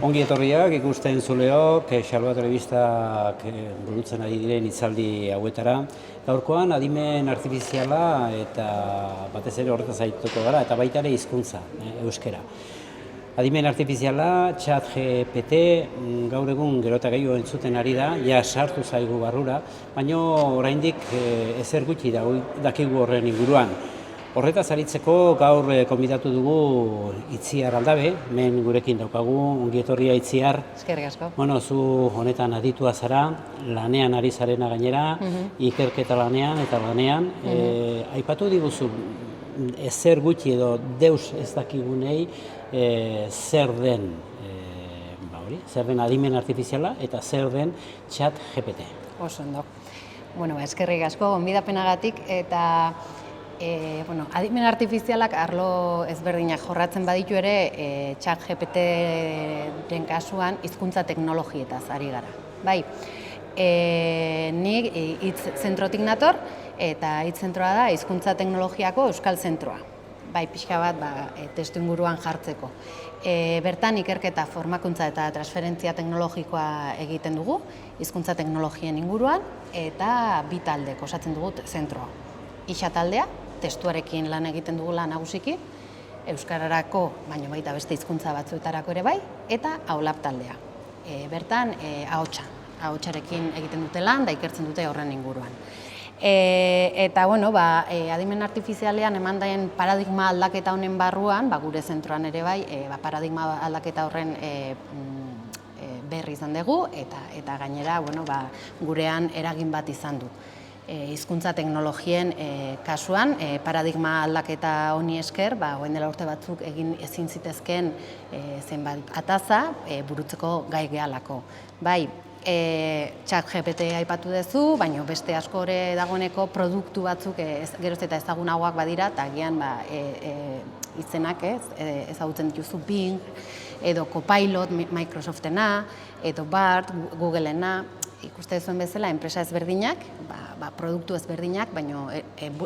Ongi etorriak ikusten zuleok, Xalbat Telebistak burutzen ari diren hitzaldi hauetara. Gaurkoan adimen artifiziala eta batez ere horretaz arituko gara, eta baita ere hizkuntza, euskera. Adimen artifiziala, ChatGPT, gaur egun gero eta gehiago entzuten ari da, ja sartu zaigu barrura, baina oraindik ezer gutxi dakigu horren inguruan. Horretaz aritzeko gaur konbidatu dugu Itziar Aldabe, hemen gurekin daukagu, ongi etorria Itziar. Eskerrik asko. Bueno, zu honetan aditua zara, lanean ari zarena gainera, ikerketa lanean eta lanean. Aipatu diguzu, ezer gutxi edo deus ez dakigunei zer den adimen artifiziala eta zer den ChatGPT. Oso ondo. Bueno, eskerrik asko gonbidapenagatik eta adimen artifizialak arlo ezberdinak jorratzen baditu ere, ChatGPT-den kasuan hizkuntza teknologietaz ari gara. Bai, nik hitz zentrotik nator eta hitz zentroa da hizkuntza teknologiako euskal zentroa. Bai, pixka bat testu inguruan jartzeko. Bertan ikerketa, formakuntza eta transferentzia teknologikoa egiten dugu, hizkuntza teknologien inguruan, eta bi taldek osatzen dugu zentroa. Ixa taldea, testuarekin lan egiten dugula nagusiki, euskararako, baina baita beste hizkuntza batzuetarako ere bai, eta aulap taldea. Bertan, ahotsarekin egiten dute lan, da ikertzen dute horren inguruan. Eta, adimen artifizialean eman daien paradigma aldaketa honen barruan, gure zentroan ere bai, paradigma aldaketa horren berri izan dugu, eta gainera, gurean eragin bat izan du. Hizkuntza teknologien kasuan, paradigma aldaketa honi esker, orain dela urte batzuk egin ezin zitezkeen zenbait ataza burutzeko gai gehalako. Bai, ChatGPT aipatu duzu, baina beste asko ere dagoeneko produktu batzuk geroz eta ezagunagoak badira, eta agian izenak ezagutzen dituzu Bing, edo Copilot Microsoftena, edo Bard Googleena. Ikuste zuen bezala, enpresa ezberdinak, produktu ezberdinak, baina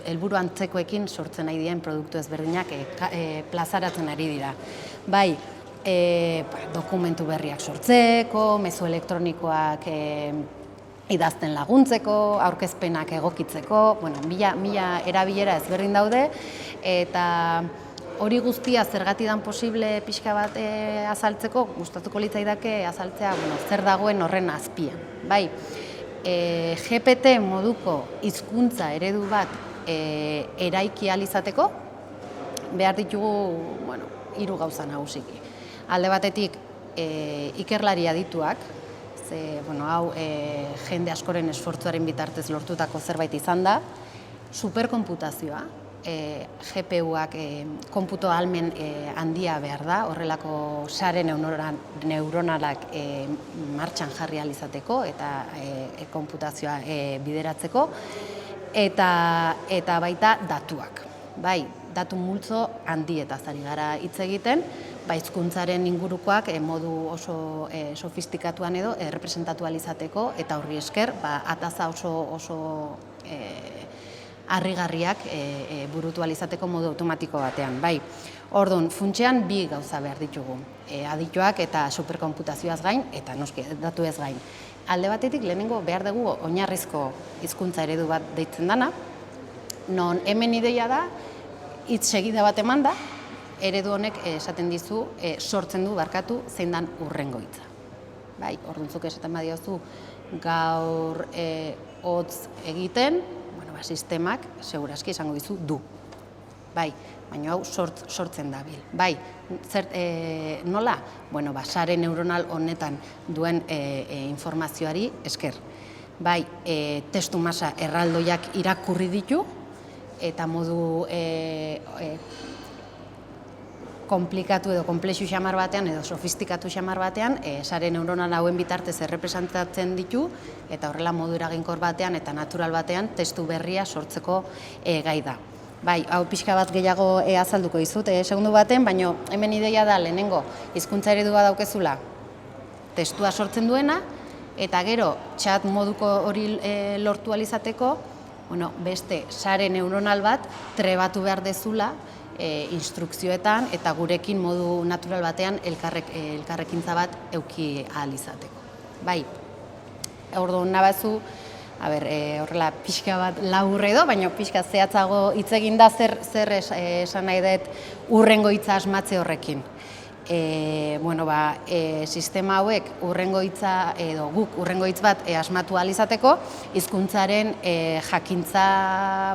helburu antzekoekin sortzen nahi dien produktu ezberdinak plazaratzen ari dira. Bai, dokumentu berriak sortzeko, mezu elektronikoak idazten laguntzeko, aurkezpenak egokitzeko, mila erabilera ezberdin daude, eta hori guztia zergatik dan posible pixka bat azaltzeko, gustatuko litzaidake azaltzea zer dagoen horren azpian. Bai, GPT moduko hizkuntza eredu bat eraiki ahal izateko, behar ditugu hiru gauza nagusiki. Alde batetik ikerlari adituak, hau jende askoren esfortzuaren bitartez lortutako zerbait izan da, superkonputazioa, GPU-ak konputo ahalmen handia behar da, horrelako sare neuronalak martxan jarri ahal izateko eta konputazioa bideratzeko, eta baita datuak. Bai, datu multzo handietaz ari gara hitz egiten, hizkuntzaren ingurukoak modu oso sofistikatuan edo errepresentatu ahal izateko, eta horri esker ataza oso harrigarriak burutu ahal izateko modu automatiko batean. Bai, orduan, funtsean bi gauza behar ditugu. Adituak eta superkonputazioaz gain, eta noski datu ez gain. Alde batetik, lehenengo behar dugu oinarrizko hizkuntza eredu bat deitzen dana, non hemen ideia da, hitz segida bat eman da, eredu honek esaten dizu, sortzen du barkatu zein dan hurrengo hitza. Bai, orduan zuk esaten badiozu gaur hotz egiten, sistemak, segurazki esango dizu, du. Bai, baina hau sortzen dabil. Bai, nola? Sare neuronal honetan duen informazioari esker. Bai, testu masa erraldoiak irakurri ditu, eta modu komplikatu edo komplexu xamar batean edo sofistikatu xamar batean sare neuronal hauen bitartez errepresentatzen ditu eta horrela modu eraginkor batean eta natural batean testu berria sortzeko gai da. Bai, hau pixka bat gehiago azalduko dizut, segundu baten, baina hemen ideia da lehenengo hizkuntza eredua daukezula testua sortzen duena, eta gero chat moduko hori lortu ahal izateko, beste sare neuronal bat trebatu behar dezula instrukzioetan eta gurekin modu natural batean elkarrekintza bat eduki ahal izateko. Bai, orduan nabazu, horrela pixka bat labur edo, baina pixka zehatzago hitz egin da zer esan nahi dut hurrengo hitza asmatze horrekin. Sistema hauek hurrengo hitza edo guk hurrengo hitz bat asmatu ahal izateko, hizkuntzaren jakintza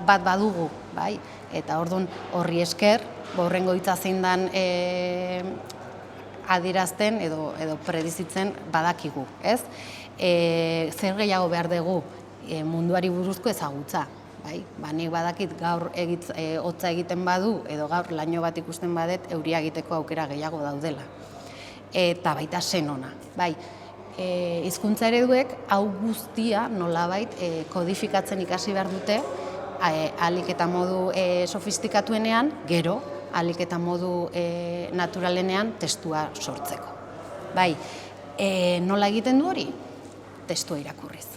bat badugu, bai? Eta orduan horri esker, hurrengo hitza zein dan adierazten edo predizitzen badakigu, ez? Zer gehiago behar dugu munduari buruzko ezagutza. Nik badakit gaur hotza egiten badu edo gaur laino bat ikusten badet euria egiteko aukera gehiago daudela. Eta baita zen ona. Hizkuntza ereduek hau guztia nolabait kodifikatzen ikasi behar dute ahalik eta modu sofistikatuenean, gero ahalik eta modu naturalenean testua sortzeko. Nola egiten du hori? Testua irakurriz.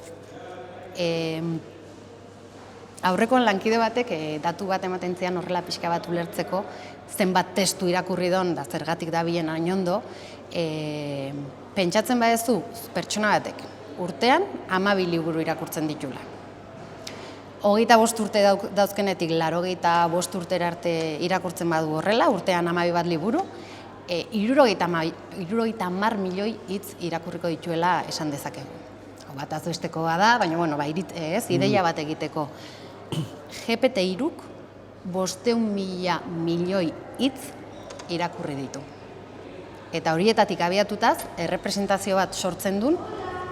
Aurrekoan lankide batek datu bat ematen zian horrela pixka bat ulertzeko, zenbat testu irakurri don, da zergatik dabilen hain ondo, pentsatzen badezu pertsona batek urtean 12 liburu irakurtzen ditula. 25 urte dauzkenetik 85 urtera arte irakurtzen badu horrela, urtean 12 bat liburu, 70 milioi hitz irakurriko dituela esan dezakegu. Bataz bestekoa da, baina ideia bat egiteko. GPT-3-k 500.000 milioi hitz irakurri ditu. Eta horietatik abiatutaz, errepresentazio bat sortzen duen,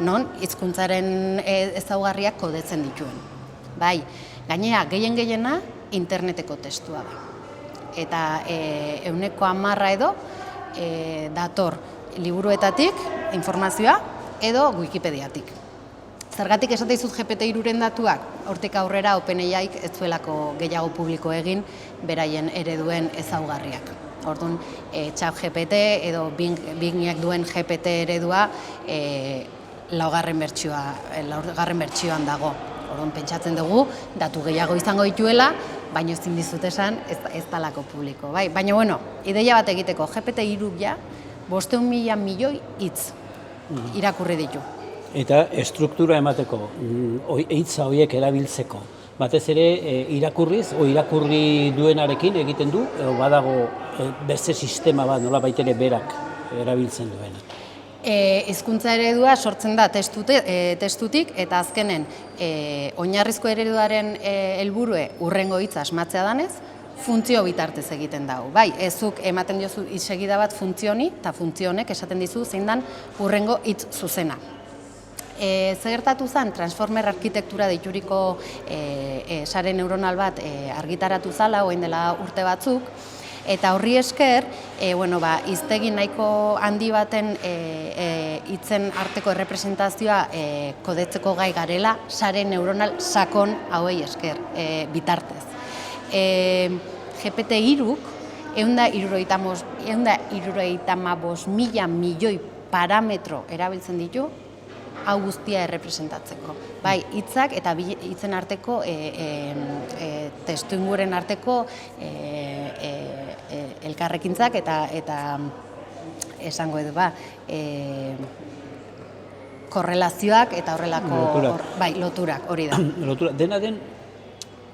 non hizkuntzaren ezaugarriak kodetzen dituen. Gainera, gehiena interneteko testua da. Eta 10% edo dator liburuetatik informazioa edo Wikipediatik. Zergatik esate dizut GPT-3-ren datuak, hortik aurrera OpenAIk ez zuelako gehiago publiko egin beraien ereduen ezaugarriak. Orduan, ChatGPT edo Bingek duen GPT eredua laugarren bertsioan dago. Orduan, pentsatzen dugu, datu gehiago izango dituela, baina ezin dizut esan ez dalako publiko. Baina, ideia bat egiteko, GPT-3 ja 500.000 milioi hitz irakurri ditu. Eta estruktura emateko, hitza horiek erabiltzeko, batez ere irakurriz, irakurri duenarekin egiten du, edo badago beste sistema bat, nola baitere berak erabiltzen duena. Hizkuntza eredua sortzen da testutik, eta azkenen oinarrizko ereduaren helburue hurrengo hitza asmatzea danez, funtzio bitartez egiten dago. Ezuk ematen diozu segida bat funtzioni, eta funtzionek esaten dizu zein dan hurrengo hitz zuzena. Gertatu zen, transformer arkitektura deituriko sare neuronal bat argitaratu zala, orain dela urte batzuk, eta horri esker, hiztegi nahiko handi baten hitzen arteko errepresentazioa kodetzeko gai garela, sare neuronal sakon hauei esker bitartez. GPT-3k 175.000 milioi parametro erabiltzen ditu, hau guztia errepresentatzeko. Hitzak eta hitzen arteko, testuinguren arteko elkarrekintzak eta esango edo korrelazioak eta horrelako loturak hori da. Dena den,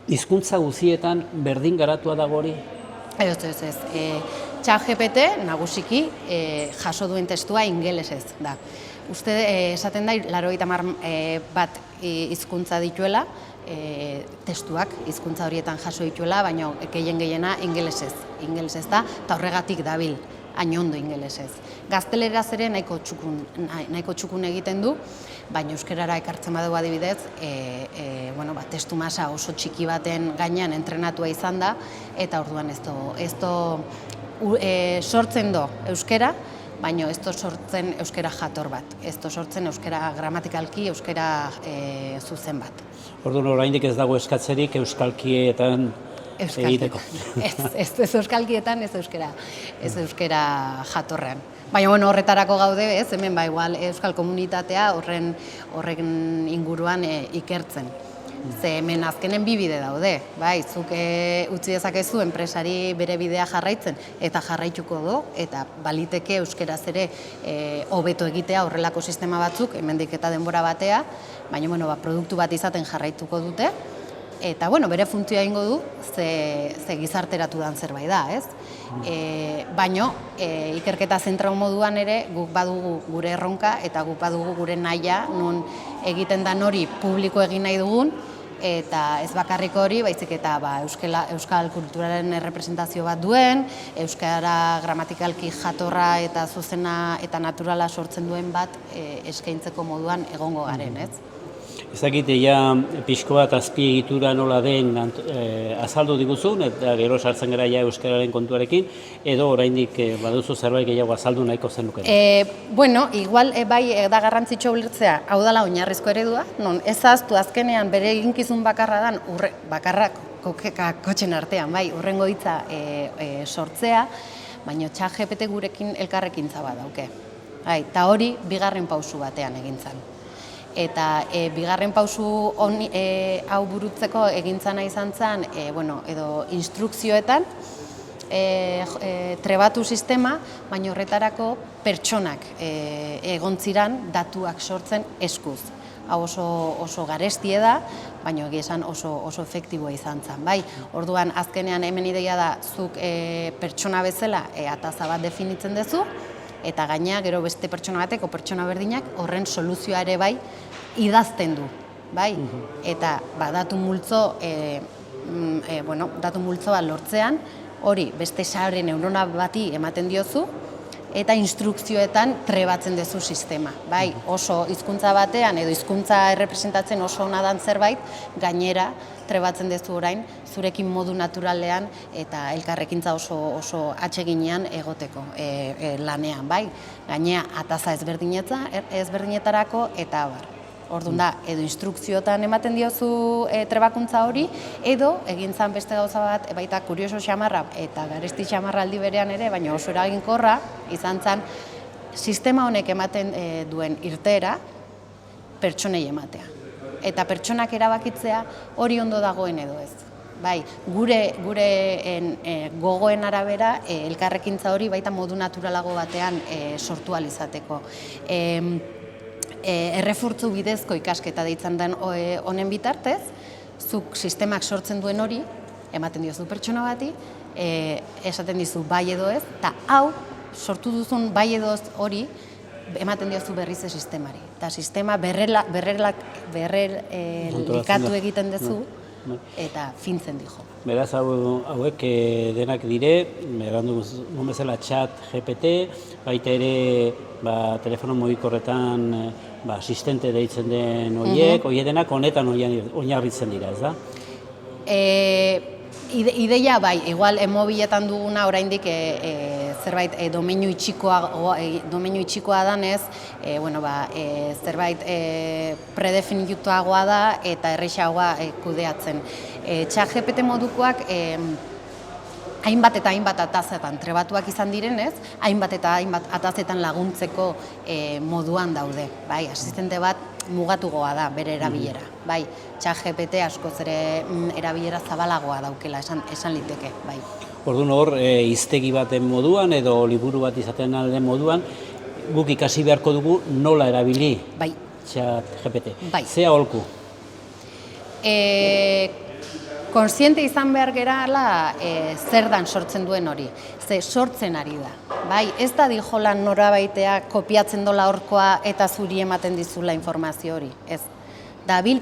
hizkuntza guztietan berdin garatua dago hori? Ez. ChatGPT nagusiki jaso duen testua ingelesez da. Uste esaten da, 80 bat hizkuntza dituela, testuak hizkuntza horietan jaso dituela, baina gehiena ingelesez da, eta horregatik dabil, hain ondo ingelesez. Gazteleraz ere nahiko txukun egiten du, baina euskerara ekartzen badugu adibidez, testu masa oso txiki baten gainean entrenatua izan da, eta orduan ez sortzen do euskera, baina ez sortzen euskera jator bat, ez sortzen euskera gramatikalki, euskera zuzen bat. Orduan, oraindik ez dago eskatzerik euskalkietan egiteko. Ez euskalkietan, ez euskera jatorrean. Baina horretarako gaude, hemen igual euskal komunitatea horren inguruan ikertzen. Ze hemen azkenen bi bide daude, zuk utzi dezakezu enpresari bere bidea jarraitzen eta jarraituko du, eta baliteke euskeraz ere hobeto egitea horrelako sistema batzuk, hemendik eta denbora batea, baina produktu bat izaten jarraituko dute, eta bere funtzioa egingo du, ze gizarteratu dan zerbait da, ez? Baina ikerketa zentrau moduan ere guk badugu gure erronka eta guk badugu gure nahia non egiten dan hori publiko egin nahi dugun, eta ez bakarriko hori, baizik eta euskal kulturaren errepresentazio bat duen, euskara gramatikalki jatorra eta zuzena eta naturala sortzen duen bat eskaintzeko moduan egongo garen, ez? Ezakite, pixko bat azpiegitura nola den azaldu diguzun, eta gero sartzen gara euskararen kontuarekin, edo oraindik baduzu zerbait gehiago azaldu nahiko zenuken? Igual da garrantzitsu ulertzea, hau dela oinarrizko eredua, non ez ahaztu azkenean bere eginkizun bakarra dan, bakarrak kotxen artean, urrengo hitza sortzea, baina ChatGPT gurekin elkarrekintza bat dauke. Eta hori bigarren pausu batean egin zen. Eta bigarren pausu hau burutzeko egintzana izan zen, edo instrukzioetan trebatu sistema, baina horretarako pertsonak egon ziran datuak sortzen eskuz. Hau oso garestie da, baina egia esan oso efektiboa izan zen. Orduan azkenean hemen ideia da zuk pertsona bezala ataza bat definitzen duzu, eta gainea gero beste pertsona bateko pertsona berdinak horren soluzioa ere idazten du. Eta datu multzoa lortzean, hori beste sare neurona bati ematen diozu, eta instrukzioetan trebatzen duzu sistema. Oso hizkuntza batean edo hizkuntza errepresentatzen oso ona dan zerbait, gainera trebatzen duzu orain zurekin modu naturalean eta elkarrekintza oso atseginean egoteko lanean. Gainera ataza ezberdinetarako eta abar. Orduan da, edo instrukziotan ematen diozu trebakuntza hori, edo egin zan beste gauza bat, baita kurioso xamarra eta garesti xamarra aldi berean ere, baina oso eraginkorra, izan zan, sistema honek ematen duen irteera pertsonei ematea. Eta pertsonak erabakitzea hori ondo dagoen edo ez. Gure gogoen arabera elkarrekintza hori baita modu naturalago batean sortu ahal izateko. Errefurtzu bidezko ikasketa deitzen den honen bitartez, zuk sistemak sortzen duen hori, ematen diozu pertsona bati, esaten dizu bai edo ez, eta hau, sortu duzun bai edo ez hori, ematen diozu berriz sistemari. Eta sistema berrelikatu egiten duzu, eta fintzen dijo. Beraz, hauek denak dire, errandu bezala ChatGPT, baita ere telefono mugikorretan asistente deitzen den horiek, horiek denak honetan oinarritzen dira, ez da? Ideia igual mobiletan duguna oraindik zerbait domeinu itxikoa danez, zerbait predefinituagoa da eta errazagoa kudeatzen. ChatGPT modukoak hainbat eta hainbat atazetan trebatuak izan direnez, hainbat eta hainbat atazetan laguntzeko moduan daude. Asistente bat mugatugoa da bere erabilera. ChatGPT askoz ere erabilera zabalagoa daukela esan liteke. Orduan hor, hiztegi baten moduan edo liburu bat izaten alden moduan, guk ikasi beharko dugu nola erabili ChatGPT. Ze aholku? Konsiente izan behar gerala zer dan sortzen duen hori, ze sortzen ari da. Ez da dijolan norabaitea kopiatzen dola horkoa eta zuri ematen dizula informazio hori. Ez. Dabil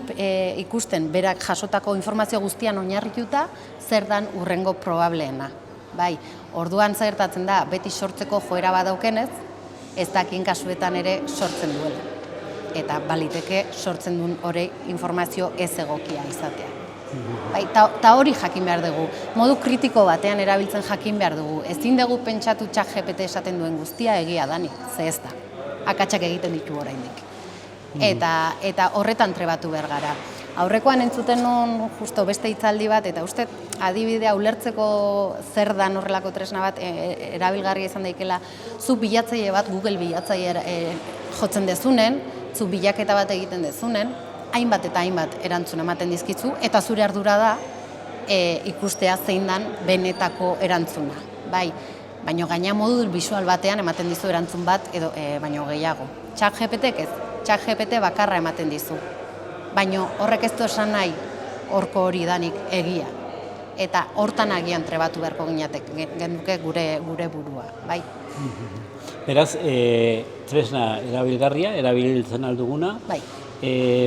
ikusten berak jasotako informazio guztian oinarrituta zer dan urrengo probableena. Orduan zertatzen da, beti sortzeko joera badaukenez, ez dakien kasuetan ere sortzen duela. Eta baliteke sortzen duen hori informazio ez egokia izatea. Eta hori jakin behar dugu, modu kritiko batean erabiltzen jakin behar dugu. Ezin dugu pentsatu ChatGPT esaten duen guztia egia danik, ze ez da. Akatsak egiten ditu oraindik. Eta horretan trebatu behar gara. Aurrekoan entzuten nun justo beste hitzaldi bat, eta uste adibidea ulertzeko zer dan horrelako tresna bat erabilgarria izan daikela, zu bilatzaile bat, Google bilatzaile jotzen dezunen, zu bilaketa bat egiten dezunen, hainbat eta hainbat erantzun ematen dizkizu, eta zure ardura da ikustea zein dan benetako erantzuna. Bai, baino gaina modu bisual batean ematen dizu erantzun bat edo baino gehiago. ChatGPTek ez, ChatGPT bakarra ematen dizu. Baino horrek ez du esan nahi horko hori danik egia. Eta hortan agian trebatu beharko genuke gure burua, bai. Beraz, tresna erabilgarria, erabiltzen alduguna, bai.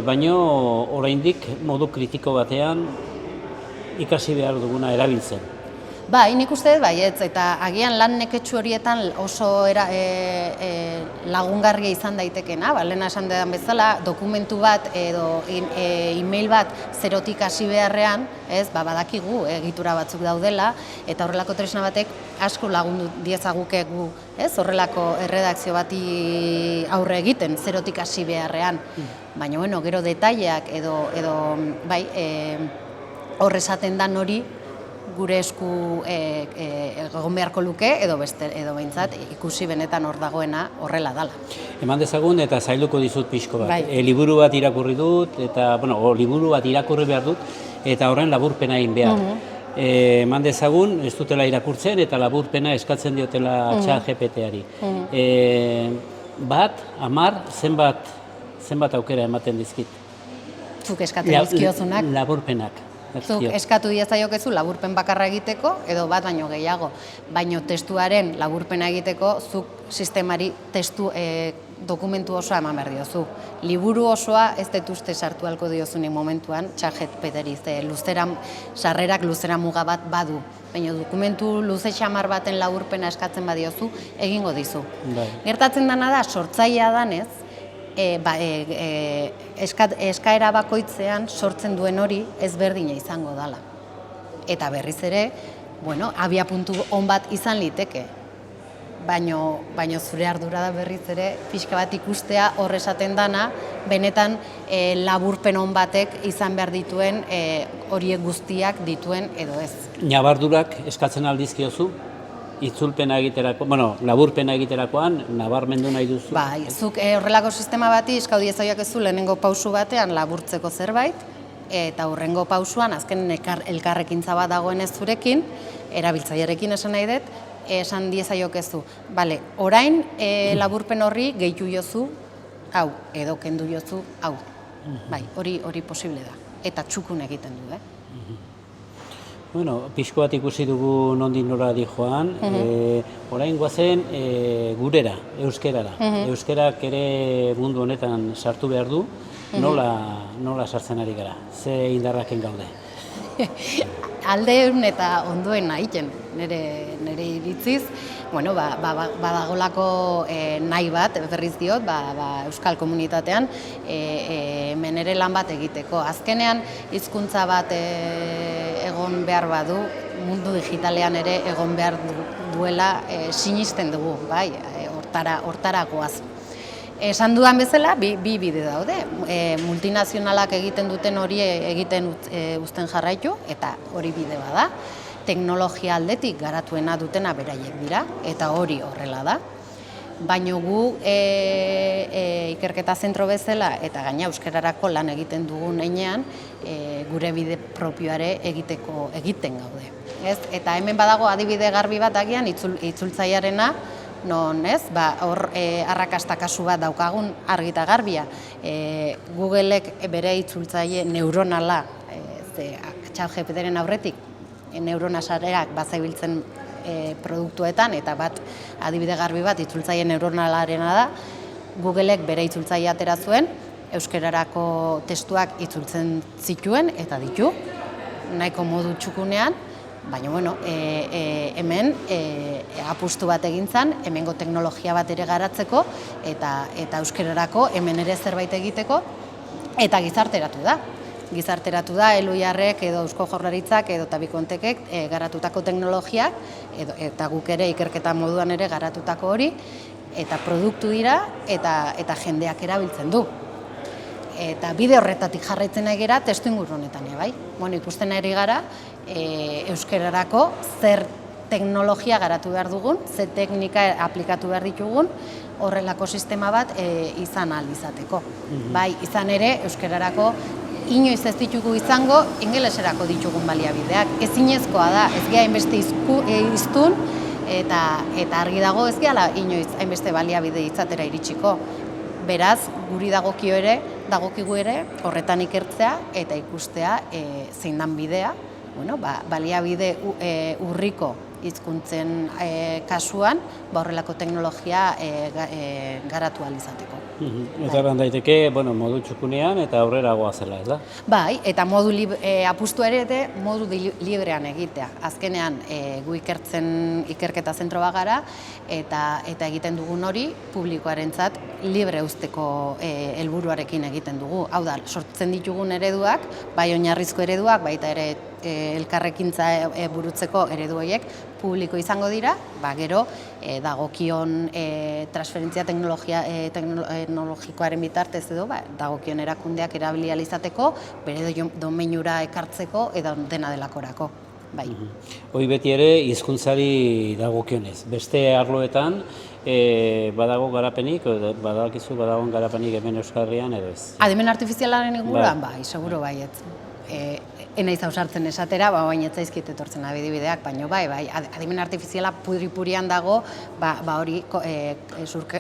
Baino oraindik modu kritiko batean ikasi behar duguna erabiltzen. Bai, nik uste dut baietz, eta agian lan neketsu horietan oso lagungarria izan daitekena, lehena esan dudan bezala, dokumentu bat edo e-mail bat zerotik hasi beharrean, badakigu egitura batzuk daudela, eta horrelako tresna batek asko lagundu diezaguke gu, horrelako erredakzio bati aurre egiten zerotik hasi beharrean. Baina, bueno, gero detaileak edo bai, hor esaten dan hori gure esku egon beharko luke edo behintzat ikusi benetan hor dagoena horrela dala. Eman dezagun eta zailduko dizut pixko bat. Bai. Liburu bat irakurri dut, eta, liburu bat irakurri behar dut, eta horren laburpena egin behar. Eman dezagun, ez dutela irakurtzen eta laburpena eskatzen diotela ChatGPT-ari. Bat, 10, zenbat aukera ematen dizkit? Zuk eskatu dizkiozunak. Laburpenak. Zuk eskatu diezaiokezu laburpen bakarra egiteko edo bat baino gehiago. Baino testuaren laburpena egiteko zuk sistemari dokumentu osoa eman behar diozu. Liburu osoa ez dut uste sartu halko diozunik momentuan ChatGPT-ri, sarrerak luzera muga bat badu. Baina dokumentu luze xamar baten laburpena eskatzen badiozu, egingo dizu. Gertatzen dena da, sortzailea danez, eskaera bakoitzean sortzen duen hori ezberdina izango dela. Eta berriz ere, abiapuntu on bat izan liteke. Baina zure ardura da berriz ere, pixka bat ikustea hor esaten dana, benetan laburpen on batek izan behar dituen, horiek guztiak dituen edo ez. Nabardurak eskatzen aldizkiozu? Itzulpena egiterako, laburpena egiterakoan, nabarmendu nahi duzu? Bai, zuk horrelako sistema bati eskau diezaioak ez lehenengo pausu batean laburtzeko zerbait, eta hurrengo pausuan, azken elkarrekintza bat dagoen ez zurekin, erabiltzailearekin esan nahi dut, esan diezaiok ez du. Orain laburpen horri gehitu jozu, hau, edo kendu jozu, hau. Bai, hori posible da. Eta txukun egiten du, Pixko bat ikusi dugu nondik nora dijoan, orain guazen gurera, euskerara. Euskerak ere mundu honetan sartu behar du, nola sartzen ari gara? Ze indarraken gaude? Aldeun eta onduen egiten, nire iritziz, badagolako nahi bat, berriz diot, euskal komunitatean, hemen ere lan bat egiteko. Azkenean, hizkuntza bat egon behar badu, mundu digitalean ere egon behar duela sinisten dugu, bai, hortara goaz. Esan dudan bezala, bi bide daude. Multinazionalak egiten duten hori egiten uzten jarraitu, eta hori bide bada. Teknologia aldetik garatuena dutena beraiek dira, eta hori horrela da. Baina gu ikerketa zentro bezala eta gaina euskararako lan egiten dugun heinean, gure bide propioare egiten gaude. Eta hemen badago adibide garbi bat agian itzultzailearena, non hor arrakasta kasu bat daukagun argi eta garbia. Googleek bere itzultzaile neuronala, ChatGPT-ren aurretik, neurona sareak bazabiltzen produktuetan, eta adibide garbi bat itzultzaile neuronalarena da, Googleek bere itzultzaile atera zuen, euskararako testuak itzultzen zituen eta ditu, nahiko modu txukunean, baina hemen apustu bat egin zen, hemengo teknologia bat ere garatzeko, eta euskararako hemen ere zerbait egiteko, eta gizarteratu da. Gizarteratu da, Eluiarrek edo Eusko Jaurlaritzak edo Tabikontekek garatutako teknologiak, eta guk ere ikerketa moduan ere garatutako hori, eta produktu dira eta jendeak erabiltzen du. eta bide horretatik jarraitzen ari gara testu inguru honetan, bai. Bueno, ikusten ari gara euskararako zer teknologia garatu behar dugun, ze teknika aplikatu behar ditugun, horrelako sistema bat izan ahal izateko. Bai, izan ere, euskararako inoiz ez ditugu izango, ingeleserako ditugun baliabideak. Ezinezkoa da, ez gea hainbeste hiztun, eta argi dago ez gehala inoiz hainbeste baliabide izatera iritsiko. Beraz, guri dagokigu ere, horretan ikertzea eta ikustea zein dan bidea, baliabide urriko hizkuntzen kasuan, horrelako teknologia garatu ahal izateko. Eta eran daiteke, modu txukunean eta aurrera goazela, ez da? Bai, eta apustu ere modu librean egitea. Azkenean, gu ikerketa zentro bat gara, eta egiten dugun hori publikoarentzat libre uzteko helburuarekin egiten dugu. Hau da, sortzen ditugun ereduak, bai oinarrizko ereduak, baita ere elkarrekintza burutzeko eredu horiek publiko izango dira, gero dagokion transferentzia teknologikoaren bitartez edo dagokion erakundeak erabili ahal izateko, bere domeinura ekartzeko edo dena delakorako. Hoi beti ere hizkuntzari dagokionez. Beste arloetan badago garapenik, badakizu badagoen garapenik hemen Euskal Herrian edo ez? Adimen artifizialaren inguruan, bai, seguro baietz. Enaiz ausartzen esatera, baina ez zaizkit etortzen adibideak, baina bai, adimen artifiziala pudri-purian dago, hori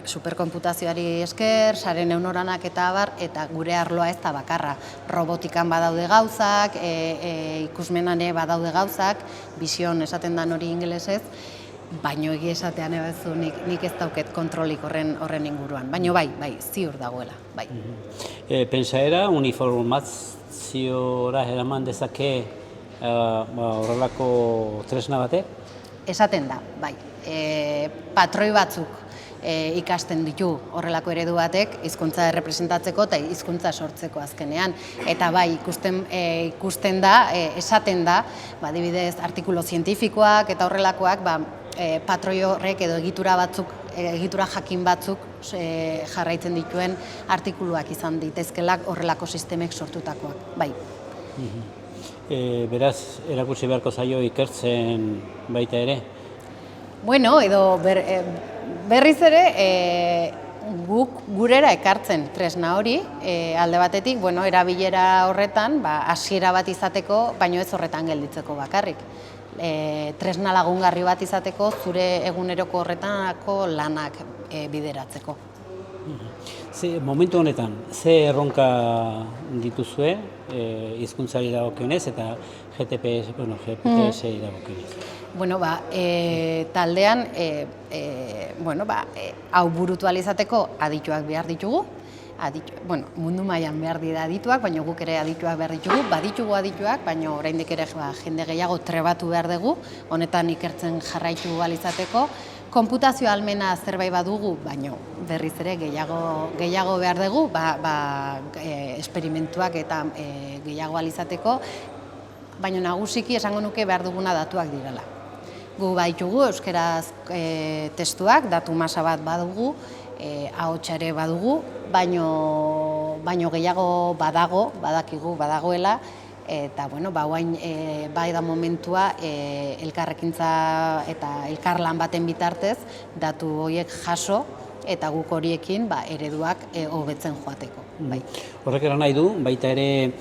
superkonputazioari esker, sare neuronak eta abar, eta gure arloa ez da bakarra. Robotikan badaude gauzak, ikusmenane badaude gauzak, bizion esaten dan hori ingelesez, baina egia esatean ebazu nik ez dauket kontrolik horren inguruan. Baina bai, ziur dagoela, bai. Pentsaera, uniformaziora eraman dezake horrelako tresna batek? Esaten da, bai. Patroi batzuk ikasten ditu horrelako eredu batek hizkuntza errepresentatzeko eta hizkuntza sortzeko azkenean. Eta bai, ikusten da, esaten da, adibidez, artikulu zientifikoak eta horrelakoak, patroi horrek edo egitura jakin batzuk jarraitzen dituen artikuluak izan ditezkelak horrelako sistemek sortutakoak, bai. Beraz, erakutsi beharko zaio ikertzen baita ere? Bueno, edo berriz ere guk gurera ekartzen tresna hori, alde batetik, erabilera horretan, hasiera bat izateko, baino ez horretan gelditzeko bakarrik. Tresna lagungarri bat izateko, zure eguneroko horretanako lanak bideratzeko. Momentu honetan, ze erronka dituzue hizkuntzari dagokionez eta GPS-i dagokionez? Taldean, hau burutu ahal izateko adituak behar ditugu, mundu mailan behar dira adituak, baina guk ere adituak behar ditugu, baditugu adituak, baina oraindik ere jende gehiago trebatu behar dugu, honetan ikertzen jarraitu ahal izateko. Konputazio ahalmena zerbait badugu, baina berriz ere gehiago behar dugu, esperimentuak eta gehiago ahal izateko, baina nagusiki esango nuke behar duguna datuak direla. Gu baditugu euskaraz testuak, datu masa bat badugu, ahotsa ere badugu, baino gehiago badagoela, eta guain bai da momentua elkarrekintza eta elkarlan baten bitartez datu horiek jaso eta guk horiekin ereduak hobetzen joateko. Horrek eran nahi du, baita ere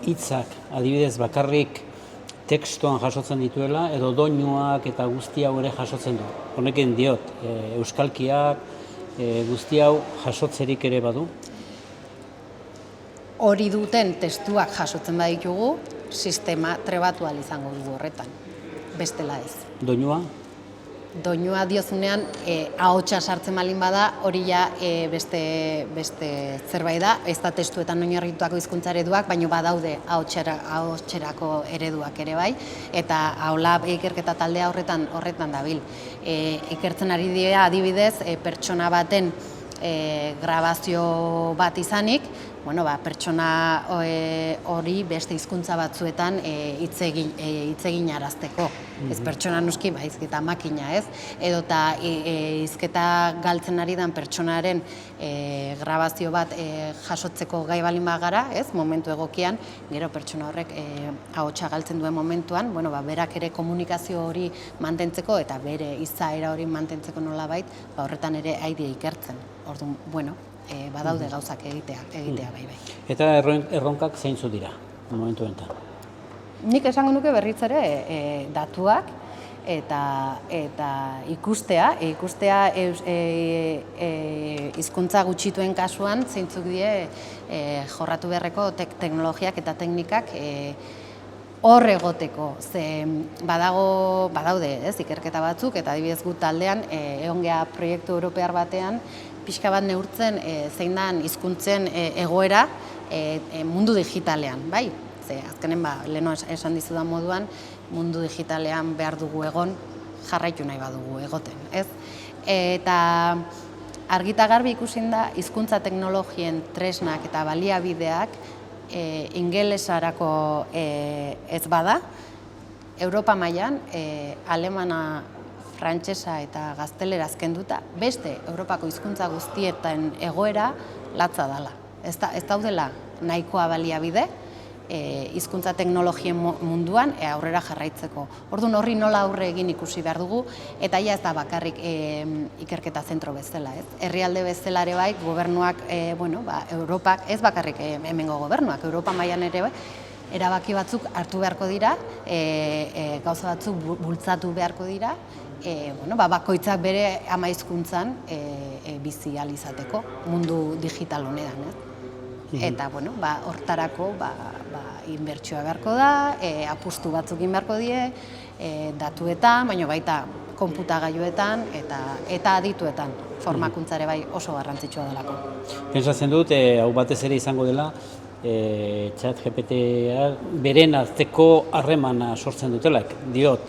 hitzak adibidez bakarrik tekstuan jasotzen dituela, edo doinuak eta guzti hau ere jasotzen du. Honekin diot, euskalkiak, guzti hau jasotzerik ere badu? Hori duten testuak jasotzen baditugu, sistema trebatu ahal izango dugu horretan, bestela ez. Doinua? Doinua diozunean, ahotsa sartzen balin bada, hori ja beste zerbait da, ez da testuetan oinarritutako hizkuntza ereduak, baina badaude ahotserako ereduak ere bai, eta haula ikerketa taldea horretan dabil. Ikertzen ari dira adibidez, pertsona baten grabazio bat izanik, pertsona hori beste hizkuntza batzuetan hitz egin arazteko. Ez pertsona noski, baizik eta makina, ez? Edota hizketa galtzen ari den pertsonaren grabazio bat jasotzeko gai balin bagara, ez? Momentu egokian, gero pertsona horrek ahotsa galtzen duen momentuan, berak ere komunikazio hori mantentzeko eta bere izaera hori mantentzeko nolabait, horretan ere aidea ikertzen. Orduan, badaude gauzak egitea bai. Eta erronkak zeintzu dira, momentu enten? Nik esango nuke berriz ere datuak eta ikustea hizkuntza gutxituen kasuan zeintzuk die jorratu beharreko teknologiak eta teknikak hor egoteko. Ze badaude, ez, ikerketa batzuk, eta adibidez gu taldean egon gea proiektu europear batean pixka bat neurtzen zein dan hizkuntzen egoera mundu digitalean, bai? Ze azkenen leheno esan dizudan moduan, mundu digitalean behar dugu egon, jarraitu nahi badugu egoten, ez? Eta argita garbi ikusin da hizkuntza teknologien tresnak eta baliabideak ingelesarako ez bada, Europa mailan alemana, frantsesa eta gaztelera kenduta, beste Europako hizkuntza guztietan egoera latza dela. Ez daudela nahikoa baliabide hizkuntza teknologien munduan aurrera jarraitzeko. Orduan horri nola aurre egin ikusi behar dugu, eta ez da bakarrik ikerketa zentro bezala. Herrialde bezala ere bai, gobernuak, Europak, ez bakarrik hemengo gobernuak, Europa mailan ere bai, erabaki batzuk hartu beharko dira, gauza batzuk bultzatu beharko dira, bakoitzak bere ama hizkuntzan bizi ahal izateko mundu digital honetan. Eta hortarako inbertsioa beharko da, apustu batzuk egin beharko die, datuetan, baina baita konputagailuetan eta adituetan formakuntzare bai oso garrantzitsua delako. Pentsatzen dut, hau batez ere izango dela, ChatGPT-a beren arteko harremana sortzen dutelaik. Diot,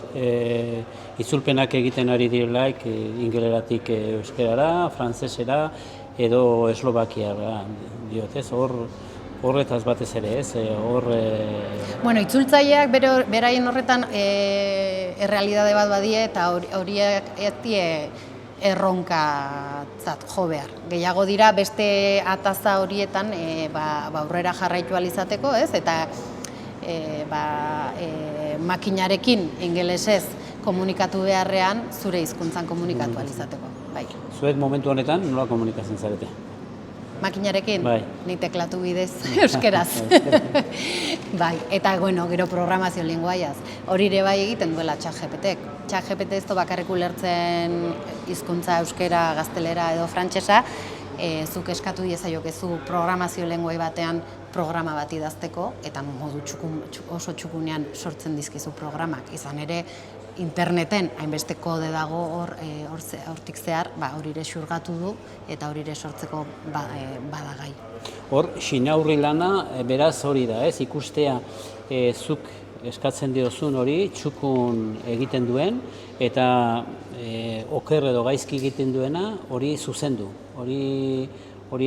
itzulpenak egiten ari direlaik ingeleratik euskerara, frantsesera edo eslovakiara, diot, ez? Horretaz batez ere, ez? Itzultzaileak beraien horretan errealitate bat badie eta horiek ez die erronkatzat jo behar. Gehiago dira beste ataza horietan aurrera jarraitu ahal izateko, ez? Eta makinarekin ingelesez komunikatu beharrean zure hizkuntzan komunikatu ahal izateko. Zuek momentu honetan nola komunikatzen zarete? Makinarekin, ni teklatu bidez euskeraz. Eta gero programazio lenguaiaz. Hori ere bai egiten duela ChatGPT. ChatGPT ez du bakarrik ulertzen hizkuntza euskera, gaztelera edo frantsesa, zuk eskatu diezaiokezu programazio lenguai batean programa bat idazteko, eta modu oso txukunean sortzen dizkizu programak. Izan ere, interneten hainbeste kode dago hortik zehar, hori ere xurgatu du eta hori ere sortzeko badagai. Hor, xinaurri lana, beraz hori da, ez? Ikustea zuk eskatzen diozun hori txukun egiten duen eta oker edo gaizki egiten duena hori zuzendu. Hori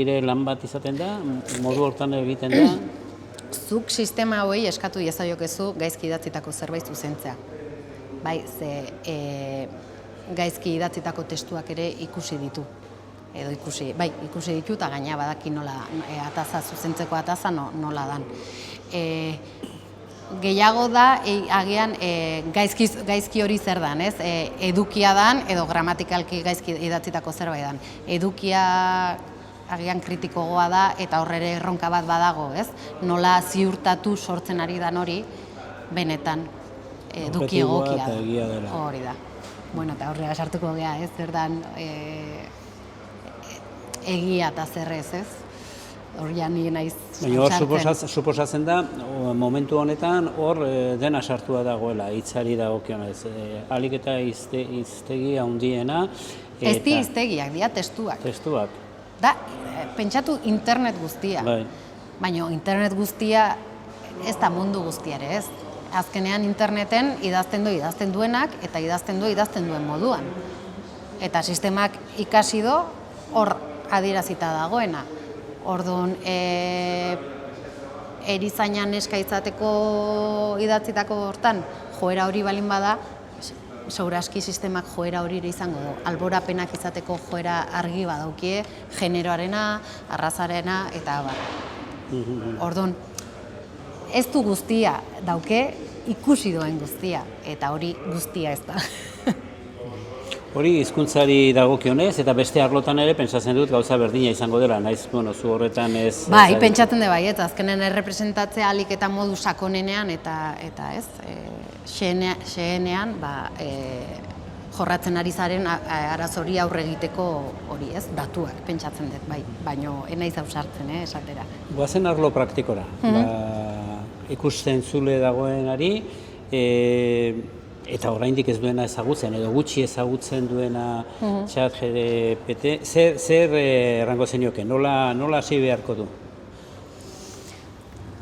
ere lan bat izaten da, modu hortan egiten da. Zuk sistema hori eskatu diezaiokezu gaizki idatzitako zerbait zuzentzea. Gaizki idatzitako testuak ere ikusi ditu. Ikusi ditu eta gaina badaki nola ataza, zuzentzeko ataza nola dan. Gehiago da, agian gaizki hori zer dan, ez? Edukia dan edo gramatikalki gaizki idatzitako zerbait dan. Edukia agian kritikogoa da eta horre erronka bat badago, ez? Nola ziurtatu sortzen ari dan hori benetan eduki egokia da. Hori da. Eta horrela sartuko gea, ez? Zerdan egia eta zerrez, ez? Horrian nire naiz sartzen. Baina suposatzen da, momentu honetan hor dena sartua dagoela, hitzari dagokionez. Ahalik eta hiztegi handiena. Ez di hiztegiak, dira testuak. Testuak. Da, pentsatu internet guztia. Baina internet guztia ez da mundu guztiare, ez? Azkenean interneten idazten duenak eta idazten duen moduan. Eta sistemak ikasi do hor adierazita dagoena. Orduan, erizaina neska izateko idatzitako hortan, joera hori balin bada, segurazki sistemak joera hori ere izango du. Alborapenak izateko joera argi badaukie, generoarena, arrazarena, eta abar. Orduan, ez du guztia dauke, ikusi duen guztia, eta hori guztia ez da. Hori hizkuntzari dagokionez eta beste arlotan ere pentsatzen dut gauza berdina izango dela, naiz, zu horretan ez... Bai, pentsatzen de bai, azkenen errepresentatzea alik eta modu sakonenean eta ez, xehenean jorratzen ari zaren arazori aurre egiteko hori ez, datuak pentsatzen dut, bai, baino enaiz ausartzen, esatera. Goazen arlo praktikora, ikusten zule dagoenari, eta oraindik ez duena ezagutzen, edo gutxi ezagutzen duena ChatGPT, zer errango zenioke, nola hasi beharko du?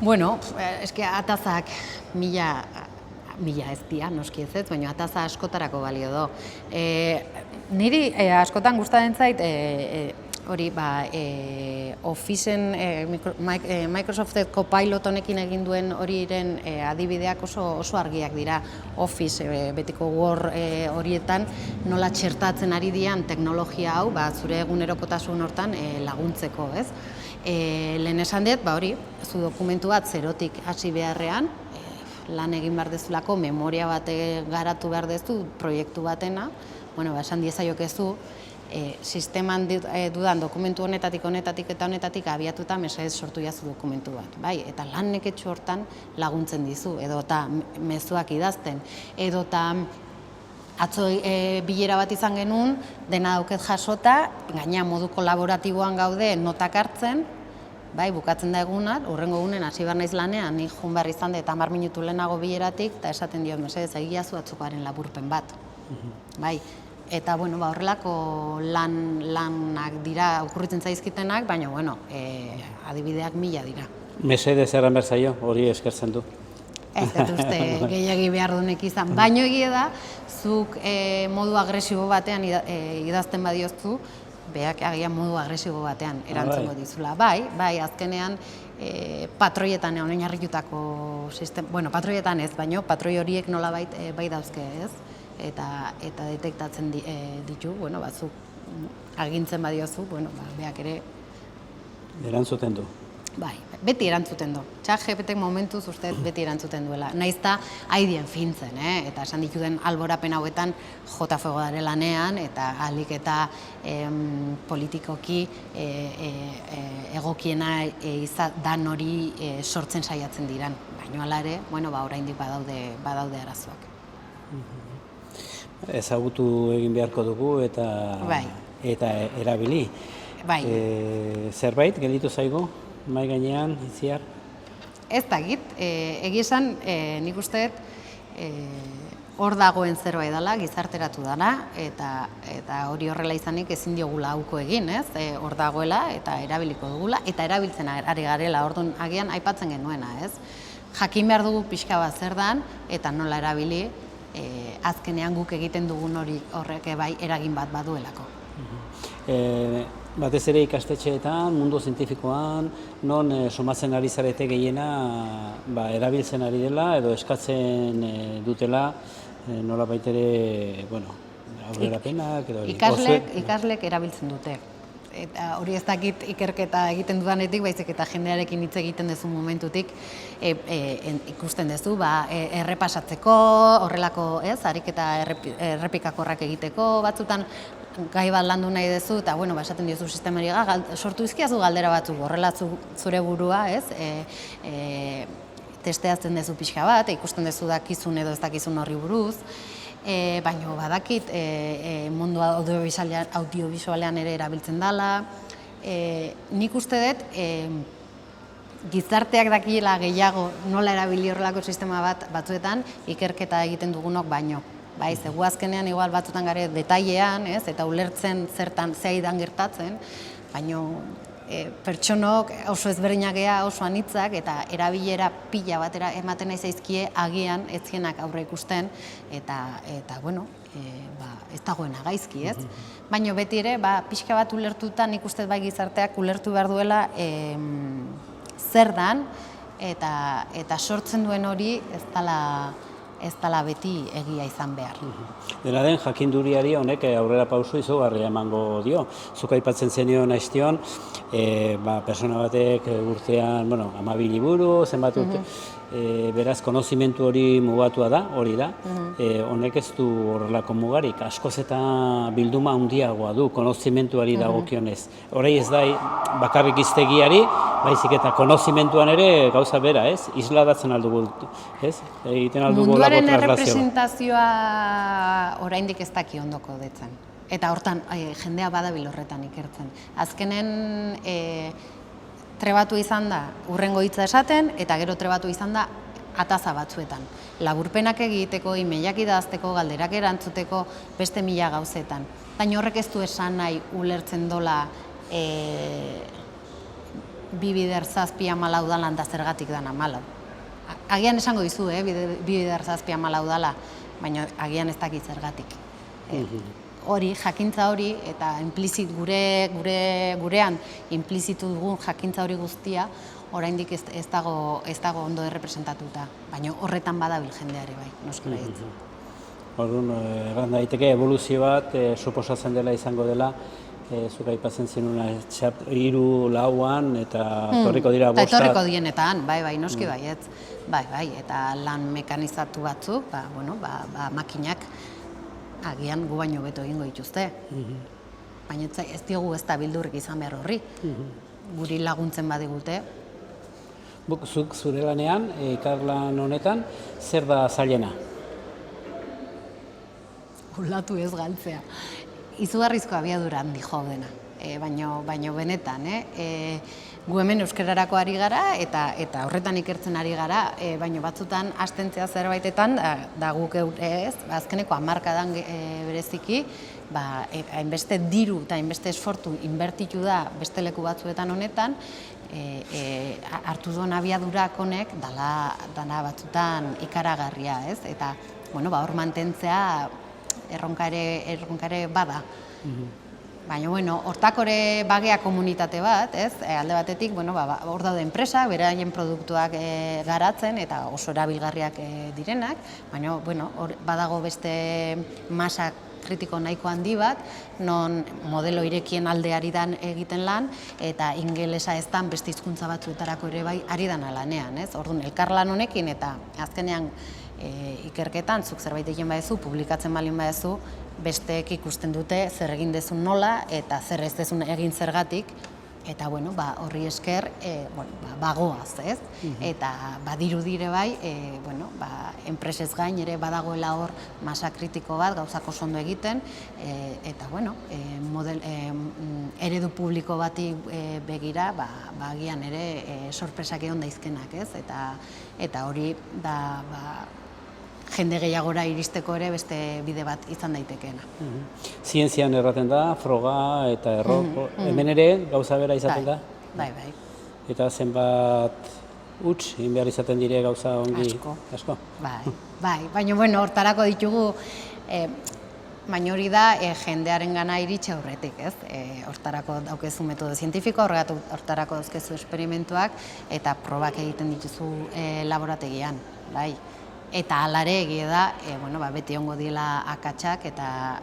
Bueno, eske atazak mila ez dira, noski ez, baina ataza askotarako balio do. Niri askotan gustatzen zait, hori, Officeen, Microsoftek Copilot honekin egin duen horiren adibideak oso argiak dira. Office, betiko Word horietan, nola txertatzen ari dian teknologia hau, zure egunerokotasun hortan laguntzeko, ez? Lehen esan dut, hori, zu dokumentu bat zerotik hasi beharrean, lan egin behar dezulako, memoria bat garatu behar dezu, proiektu batena, esan diezaiokezu, sisteman dudan dokumentu honetatik eta honetatik abiatuta mesedez sortu jazu dokumentu bat, bai? Eta lan neketxu hortan laguntzen dizu, edo eta mezuak idazten, edo eta atzo bilera bat izan genuen, dena dauket jasota, gaina modu kolaboratiboan gaude notak hartzen, bai, bukatzen da egunat, hurrengo egunen hasi behar naiz lanean, nik joan behar izan dut 10 minutu lehenago bileratik, eta esaten diot, mesedez, egiazu atzokoaren laburpen bat, bai? Eta, horrelako lanak dira okurritzen zaizkitenak, baina, adibideak mila dira. Mesedez erran behar zaio, hori eskertzen du. Ez dut uste gehiagi behar dunek izan. Baina egia da, zuk modu agresibo batean idazten badioztu, beak agian modu agresibo batean erantzungo dizula. Bai, azkenean patroietan oinarritutako sistema, patroietan ez, baina patroi horiek nolabait bai dauzke, ez? Eta detektatzen ditu, zuk agintzen badiozu, beak ere... Erantzuten du. Bai, beti erantzuten du. ChatGPT momentuz uste beti erantzuten duela. Naiz eta haidien fintzen, eta esan dituden alborapen hauetan jota fuego dare lanean, eta ahalik eta politikoki egokiena dan hori sortzen saiatzen diran. Baina hala ere, oraindik badaude arazoak. Ezagutu egin beharko dugu eta erabili. Zerbait, gelditu zaigu, mahai gainean, itziar? Ez dakit, egia esan, nik uste hor dagoen zerbait dela, gizarteratu dela, eta hori horrela izanik ezin diogula hauko egin, ez? Hor dagoela eta erabiliko dugula, eta erabiltzen ari garela, orduan agian aipatzen genuena, ez? Jakin behar dugu pixka bat zer dan, eta nola erabili, azkenean guk egiten dugun horrek bai eragin bat baduelako. Batez ere ikastetxeetan, mundu zientifikoan, non somatzen ari zarete gehiena erabiltzen ari dela edo eskatzen dutela nola baitere, aurrerapenak edo hori. Ikaslek erabiltzen dute. Eta hori ez dakit ikerketa egiten dudanetik, baizik eta jendearekin hitz egiten duzu momentutik ikusten duzu, errepasatzeko, horrelako, ariketa errepikakorrak egiteko, batzutan gai bat landu nahi duzu, eta esaten diozu sistemari, sortu izkiazu galdera batzuk, horrela zure burua, testeatzen duzu pixka bat, ikusten duzu dakizun edo ez dakizun horri buruz, baina badakit mundu audiovisualean ere erabiltzen dela. Nik uste dut gizarteak dakiela gehiago nola erabili horrelako sistema bat batzuetan ikerketa egiten dugunok baino. Bai, zegu azkenean igual batzuetan gare detailean, eta ulertzen zertan zeidan gertatzen, baina pertsonok oso ezberdinak gea, oso anitzak, eta erabilera pila batera ematen nahi zaizkie agian etzienak aurre ikusten, eta ez dagoena gaizki, ez? Baina beti ere, pixka bat ulertuta, nik uste bai gizarteak ulertu behar duela zer dan, eta sortzen duen hori ez dela beti egia izan behar. Dena den, jakinduriari honek aurrera pauso izugarria emango dio. Zuk aipatzen zenio naiztion, persona batek urtean, 12 liburu, zenbat urte, beraz, konozimentu hori mugatua da, hori da. Honek ez du horrelako mugarik, askoz eta bilduma handiagoa du konozimentuari dagokionez. Horrei ez da bakarrik hiztegiari, baizik eta konozimentuan ere gauza bera, ez? Isladatzen aldugu, ez? Egiten aldugu lago Munduaren traslazioa. errepresentazioa oraindik ez daki ondoko detzen. Eta hortan, jendea badabil horretan ikertzen. Azkenen trebatu izan da hurrengo hitza esaten, eta gero trebatu izan da ataza batzuetan. Laburpenak egiteko, emailak idazteko, galderak erantzuteko, beste 1000 gauzetan. Baina horrek ez du esan nahi ulertzen dola 2,7 dalan da zergatik dan 14. Agian esango dizu, 2,7 dala, baina agian ez dakit zergatik. Hori, jakintza hori, eta gurean implizitu dugun jakintza hori guztia, oraindik ez dago ondo errepresentatuta, baina horretan badabil jendeare bai, noski baietz. Orduan, erran daiteke evoluzio bat suposatzen dela izango dela, zuk aipatzen zenuna 3, 4 eta etorriko dira 5. Eta etorriko dienetan, bai, noski baietz. Bai, eta lan mekanizatu batzuk, makinak agian gu baino beto egingo dituzte. Baina ez diogu ez da bildurrik izan behar horri. Guri laguntzen badigute. Zuk zure lanean, ikarlan honetan, zer da zailena? Ulatu ez galtzea. Izugarrizko abiadura handi jo dena, baina benetan. Gu hemen euskararako ari gara eta horretan ikertzen ari gara, baina batzutan hastentzea zerbaitetan, da guk ez, azkeneko hamarkadan bereziki, hainbeste diru eta hainbeste esfortu inbertitu da beste leku batzuetan honetan, hartu duen abiadurak honek dala batzutan ikaragarria, ez? Eta hor mantentzea erronkare bada. Baina, hortakore bagea komunitate bat, ez? Alde batetik, hor daude enpresak, beraien produktuak garatzen eta oso erabilgarriak direnak, baina, badago beste masa kritiko nahiko handi bat, non modelo irekien aldeari dan egiten lan, eta ingelesa ez dan beste hizkuntza batzuetarako ere bai ari dana lanean, ez? Orduan, elkarlan honekin eta azkenean ikerketan, zuk zerbait egin badezu, publikatzen balin badezu, besteek ikusten dute zer egin dezun nola eta zer ez dezun egin zergatik, eta horri esker bagoaz, ez? Eta badiru dire bai, enpresez gain ere badagoela hor masa kritiko bat, gauzak oso ondo egiten, eta eredu publiko bati begira, agian ere sorpresak egon daizkenak, ez? Eta hori da jende gehiagora iristeko ere beste bide bat izan daitekeena. Zientzian erraten da, froga eta erro, hemen ere gauza bera izaten da? Bai. Eta zenbat huts, egin behar izaten dire gauza ongi? Asko. Bai, baina hortarako ditugu, baina hori da jendearen gana iritsi aurretik, ez? Hortarako daukezu metodo zientifiko, hortarako dauzkezu esperimentuak eta probak egiten dituzu laborategian, bai. Eta alare egia da, beti ongo diela akatsak eta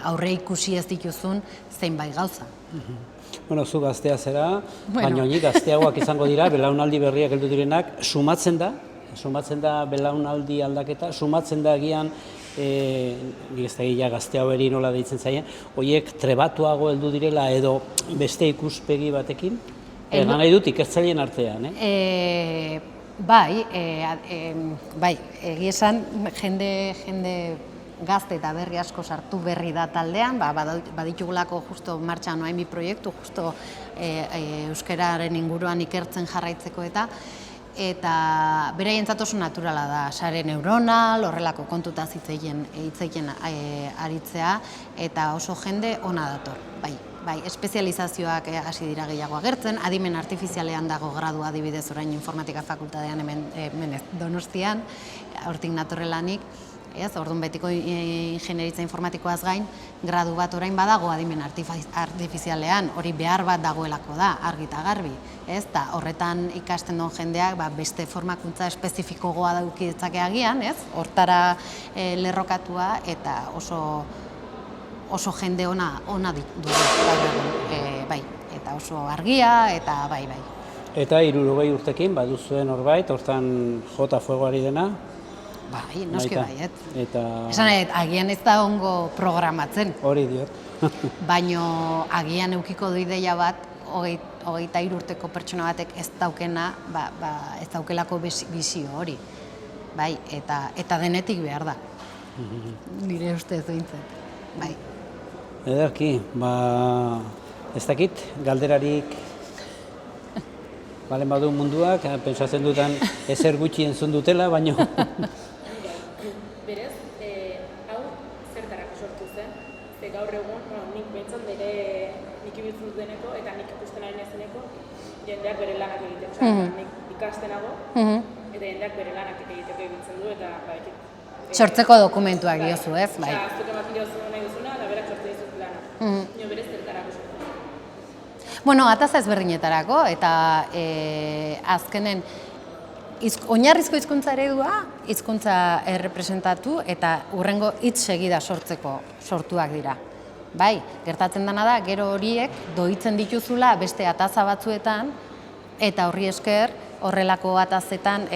aurre ikusi ez dituzun zeinbait gauza. Zu gaztea zera, baina nik gazteagoak izango dira, belaunaldi berriak heldu direnak, sumatzen da belaunaldi aldaketa, sumatzen da egian, nik ez da gila gaztea beri nola deitzen zaien, horiek trebatuago heldu direla edo beste ikuspegi batekin, nahi dut ikertzaileen artean, Bai, egia esan jende gazte eta berri asko sartu berri da taldean, baditugulako justo martxan noain bi proiektu, justo euskararen inguruan ikertzen jarraitzeko eta beraientzat oso naturala da, sare neuronal, horrelako kontutaz hitzeien aritzea, eta oso jende ona dator, bai, espezializazioak hasi dira gehiago agertzen, adimen artifizialean dago gradu adibidez orain informatika fakultatean hemen Donostian, hortik natorrelanik, ez? Orduan betiko ingenieritza informatikoaz gain, gradu bat orain badago adimen artifizialean, hori behar bat dagoelako da, argi eta garbi, ez? Ta horretan ikasten duen jendeak beste formakuntza espezifikoa dauki ditzake agian, ez? Hortara lerrokatua eta oso jende ona dugu, bai, eta oso argia, eta bai. Eta 60 urtekin baduzuen horbait, hortan jota fuegoari dena? Bai, noski baiet. Eta... Esan agian ez da ongo programatzen. Hori diot. Baino agian eukiko du ideia bat, 23 urteko pertsona batek ez daukena, ez daukelako bizio hori. Bai, eta denetik behar da. Nire ustez duintzen. Bai. Ederki, ez dakit, galderarik balen badu munduak, pentsatzen dutan ezer gutxi entzun dutela, baino... Berez, hau zertarako sortu zen, ze gaur egun, nik behintzat nik ibiltzen duteneko eta nik ikusten ari nezeneko jendeak bere lanak egiten. Nik ikastenago eta jendeak bere lanak egiteko ibiltzen du eta sortzeko dokumentuak diozu, ez? Bai. Zuk ematen diozu nahi duzuna eta berak sortzen dizut lana. Nio berez zertarako sortu. Bueno, ataza ezberdinetarako eta azkenen oinarrizko hizkuntza eredua, hizkuntza errepresentatu eta hurrengo hitz segida sortuak dira. Bai, gertatzen dena da, gero horiek doitzen dituzula beste ataza batzuetan eta horri esker horrelako atazetan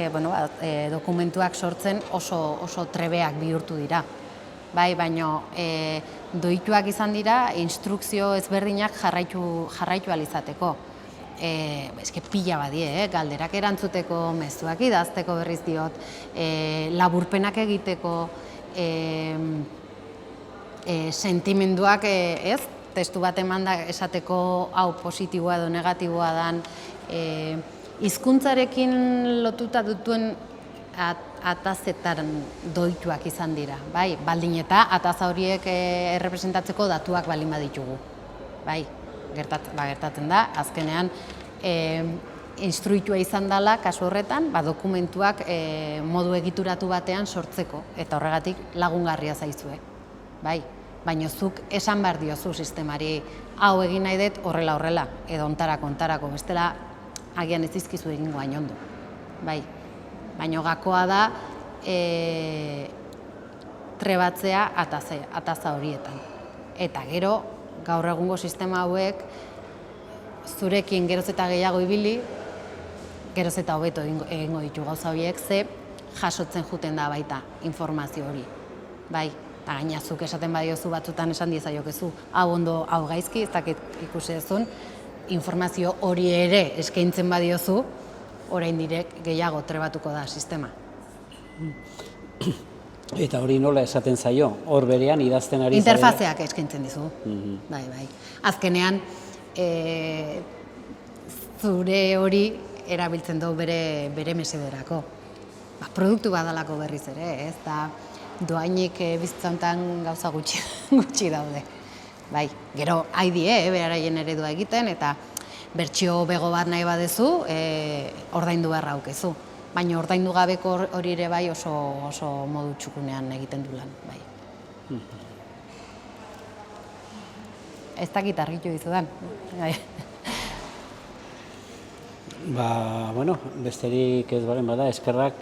dokumentuak sortzen oso trebeak bihurtu dira. Bai, baino doituak izan dira instrukzio ezberdinak jarraitu alizateko. Eske pila badie, galderak erantzuteko, mezuak idazteko berriz diot, laburpenak egiteko, sentimenduak, ez? Testu bat emanda esateko hau positiboa edo negatiboa dan, hizkuntzarekin lotuta dutuen atazetan doituak izan dira, bai, baldin eta ataza horiek errepresentatzeko datuak baldin baditugu, bai, gertatzen da, azkenean instruitua izan dela, kasu horretan, dokumentuak modu egituratu batean sortzeko, eta horregatik lagungarria zaizue, bai, baina zuk esan behar diozu sistemari hau egin nahi dut horrela, edo ontarako, bestela agian ez dizkizu egingo hainondu, bai. Baina gakoa da trebatzea ataza horietan. Eta gero, gaur egungo sistema hauek, zurekin geroz eta gehiago ibili, geroz eta hobeto egingo ditu gauza horiek, ze jasotzen juten da baita informazio hori. Bai, eta gainazuk esaten badiozu batzutan esan diezaiokezu, hau ondo, hau gaizki, ez dakit ikusi duzun, informazio hori ere eskaintzen badiozu, orain direk gehiago trebatuko da sistema. Eta hori nola esaten zaio, hor berean idazten ari zaio? Interfazeak eskaintzen dizu. Bai. Azkenean, zure hori erabiltzen du bere mesederako. Produktu badalako berriz ere, ez da doainik bizitzantan gauza gutxi daude. Bai, gero haidie, beraien eredua egiten, eta bertsio bego bat nahi badezu, ordaindu beharra aukezu. Baina ordaindu gabeko hori ere bai oso modu txukunean egiten du lan. Bai. Ez dakit argitu dizudan. Besterik ez baren bada, eskerrak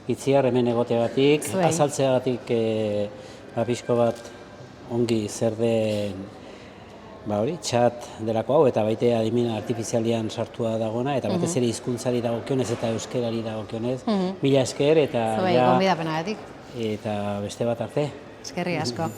itziar hemen egoteagatik, azaltzeagatik pixko bat ongi zer den txat delako hau, eta baite adimen artifizialian sartua dagoena, eta batez ere hizkuntzari dagokionez eta euskerari dagokionez. Mila esker, eta... Zuei, gonbidapenagatik. Eta beste bat arte. Eskerri asko.